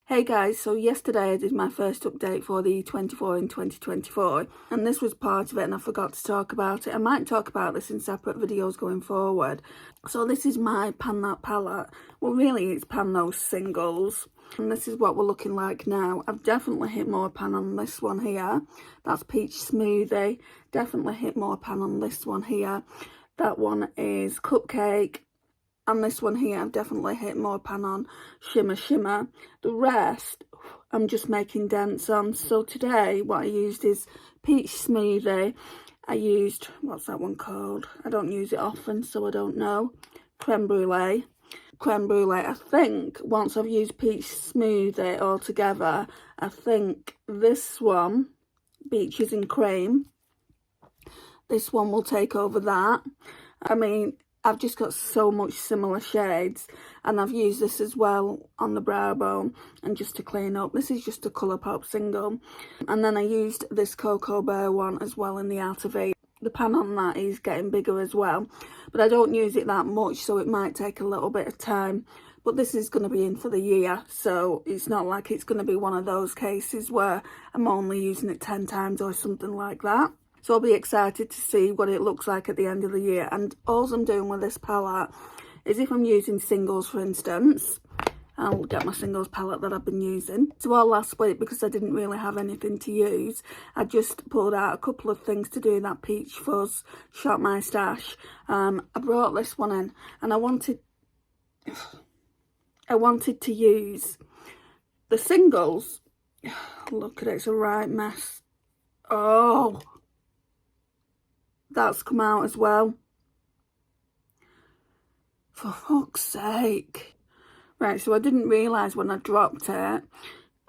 Hey guys, so yesterday I did my first update for the 24 in 2024 and this was part of it and I forgot to talk about it. I might talk about this in separate videos going forward. So this is my Pan That palette. Well really it's Pan Those Singles. And this is what we're looking like now. I've definitely hit more pan on this one here. That's Peach Smoothie. Definitely hit more pan on this one here. That one is Cupcake. And this one here, I've definitely hit more pan on Shimmer Shimmer. The rest, I'm just making dents on. So today, what I used is Peach Smoothie. I used, what's that one called? I don't use it often, so I don't know. Creme Brulee. Creme Brulee. I think once I've used Peach Smoothie all together, I think this one, Beaches and Cream, this one will take over that. I mean, I've just got so much similar shades and I've used this as well on the brow bone and just to clean up. This is just a Colourpop single. And then I used this Cocoa Bear one as well in the Outer V. The pan on that is getting bigger as well, but I don't use it that much, so it might take a little bit of time. But this is going to be in for the year, so it's not like it's going to be one of those cases where I'm only using it 10 times or something like that. So I'll be excited to see what it looks like at the end of the year. And all I'm doing with this palette is if I'm using singles, for instance, I'll get my singles palette that I've been using. So all last week, because I didn't really have anything to use, I just pulled out a couple of things to do that Peach Fuzz Shop My Stash. I brought this one in and I wanted to use the singles. Look at it, it's a right mess. Oh, that's come out as well. For fuck's sake. Right, so I didn't realise when I dropped it.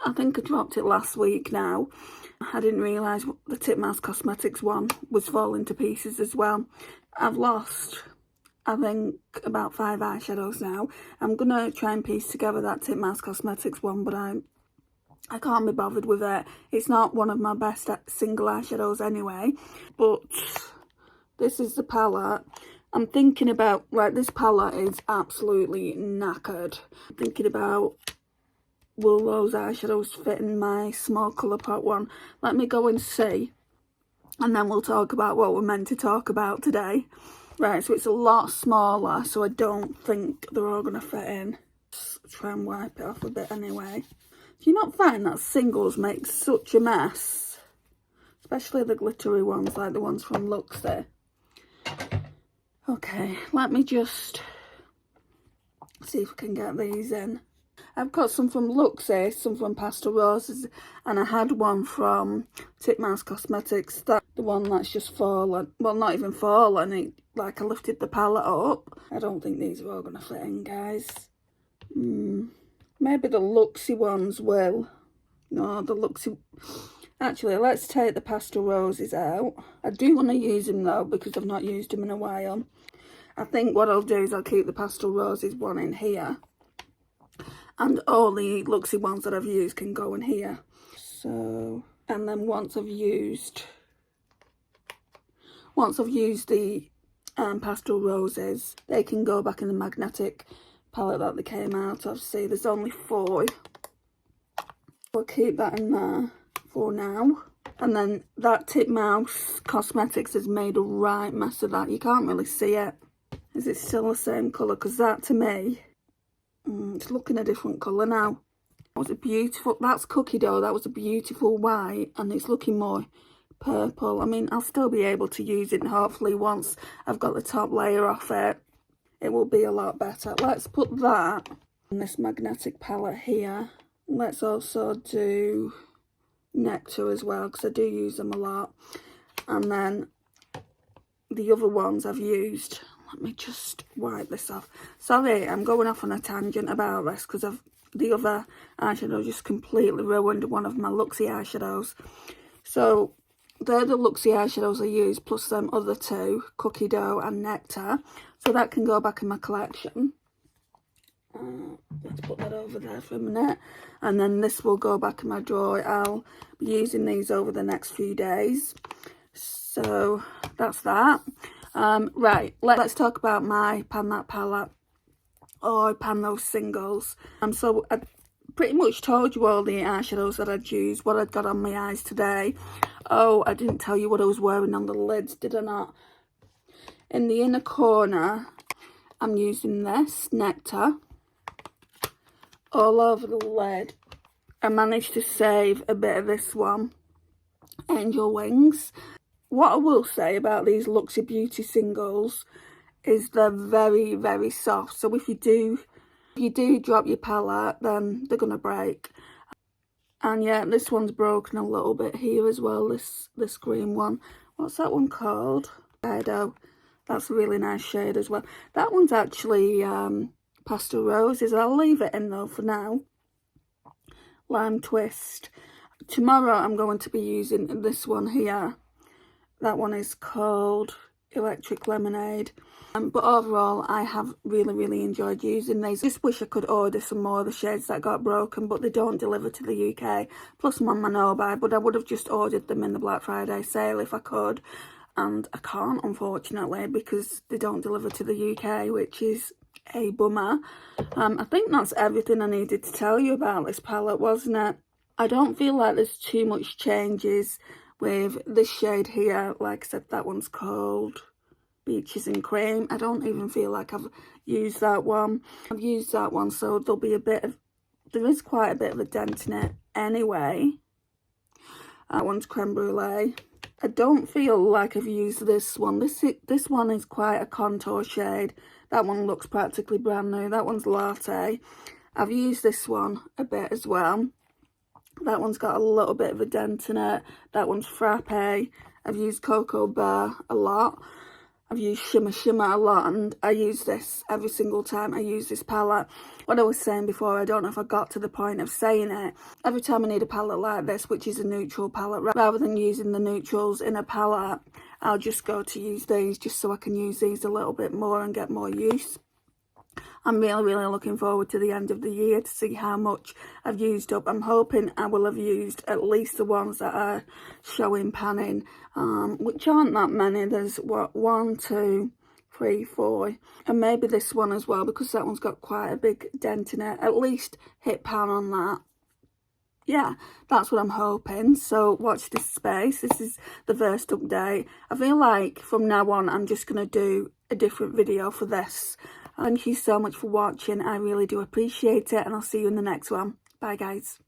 I think I dropped it last week now. I didn't realise the Titmouse Cosmetics one was falling to pieces as well. I've lost, I think, about 5 eyeshadows now. I'm going to try and piece together that Titmouse Cosmetics one, but I can't be bothered with it. It's not one of my best single eyeshadows anyway, but this is the palette. I'm thinking about, right, this palette is absolutely knackered. I'm thinking about, will those eyeshadows fit in my small Colourpop one? Let me go and see. And then we'll talk about what we're meant to talk about today. Right, so it's a lot smaller, so I don't think they're all going to fit in. Just try and wipe it off a bit anyway. Do you not find that singles make such a mess? Especially the glittery ones, like the ones from Looxi. Okay, let me just see if I can get these in. I've got some from Looxi, some from Pastel Roses, and I had one from Titmouse Cosmetics. That's the one that's just fallen. Well, not even fallen, like I lifted the palette up. I don't think these are all going to fit in, guys. Maybe the Looxi ones will. No, the Looxi... Actually, let's take the Pastel Roses out. I do want to use them though, because I've not used them in a while. I think what I'll do is I'll keep the Pastel Roses one in here. And all the Looxi ones that I've used can go in here. So, and then once I've used the Pastel Roses, they can go back in the magnetic palette that they came out of. See, there's only 4. We'll keep that in there for now. And then that Titmouse Cosmetics has made a right mess of that. You can't really see it. Is it still the same colour? Because that to me, it's looking a different colour now. That was a beautiful, that's cookie dough. That was a beautiful white and it's looking more purple. I mean, I'll still be able to use it, and hopefully once I've got the top layer off it, it will be a lot better. Let's put that in this magnetic palette here. Let's also do Nectar as well, because I do use them a lot. And then the other ones I've used. Let me just wipe this off. Sorry, I'm going off on a tangent about this because the other eyeshadow just completely ruined one of my Looxi eyeshadows. So they're the Looxi eyeshadows I use, plus them other 2, Cookie Dough and Nectar. So that can go back in my collection. Let's put that over there for a minute. And then this will go back in my drawer. I'll be using these over the next few days. So that's that. Right, let's talk about my Pan That palette, or Pan Those Singles. So I pretty much told you all the eyeshadows that I'd use, what I'd got on my eyes today. Oh, I didn't tell you what I was wearing on the lids, did I not? In the inner corner, I'm using this Nectar all over the lid. I managed to save a bit of this one, Angel Wings. What I will say about these Looxi Beauty singles is they're very, very soft. So if you do drop your palette, then they're gonna break. And yeah, this one's broken a little bit here as well, this green one. What's that one called? Eyeshadow. That's a really nice shade as well. That one's actually Pastel Roses. I'll leave it in though for now. Lime Twist. Tomorrow I'm going to be using this one here. That one is called Electric Lemonade. But overall, I have really, really enjoyed using these. I just wish I could order some more of the shades that got broken, but they don't deliver to the UK. Plus I'm on my no-buy, but I would have just ordered them in the Black Friday sale if I could. And I can't, unfortunately, because they don't deliver to the UK, which is a bummer. I think that's everything I needed to tell you about this palette, wasn't it? I don't feel like there's too much changes with this shade here. Like I said, that one's called Beaches and Cream. I don't even feel like I've used that one. I've used that one, so there'll be there is quite a bit of a dent in it anyway. That one's Creme Brulee. I don't feel like I've used this one. This one is quite a contour shade. That one looks practically brand new. That one's Latte. I've used this one a bit as well. That one's got a little bit of a dent in it. That one's Frappe. I've used Cocoa Bear a lot. I've used Shimmer Shimmer a lot, and I use this every single time I use this palette. What I was saying before, I don't know if I got to the point of saying it. Every time I need a palette like this, which is a neutral palette, rather than using the neutrals in a palette, I'll just go to use these just so I can use these a little bit more and get more use. I'm really, really looking forward to the end of the year to see how much I've used up. I'm hoping I will have used at least the ones that are showing panning, which aren't that many. There's, what, 1, 2, 3, 4, and maybe this one as well, because that one's got quite a big dent in it. At least hit pan on that. Yeah, that's what I'm hoping. So watch this space. This is the first update. I feel like from now on, I'm just going to do a different video for this. Thank you so much for watching. I really do appreciate it, and I'll see you in the next one. Bye, guys.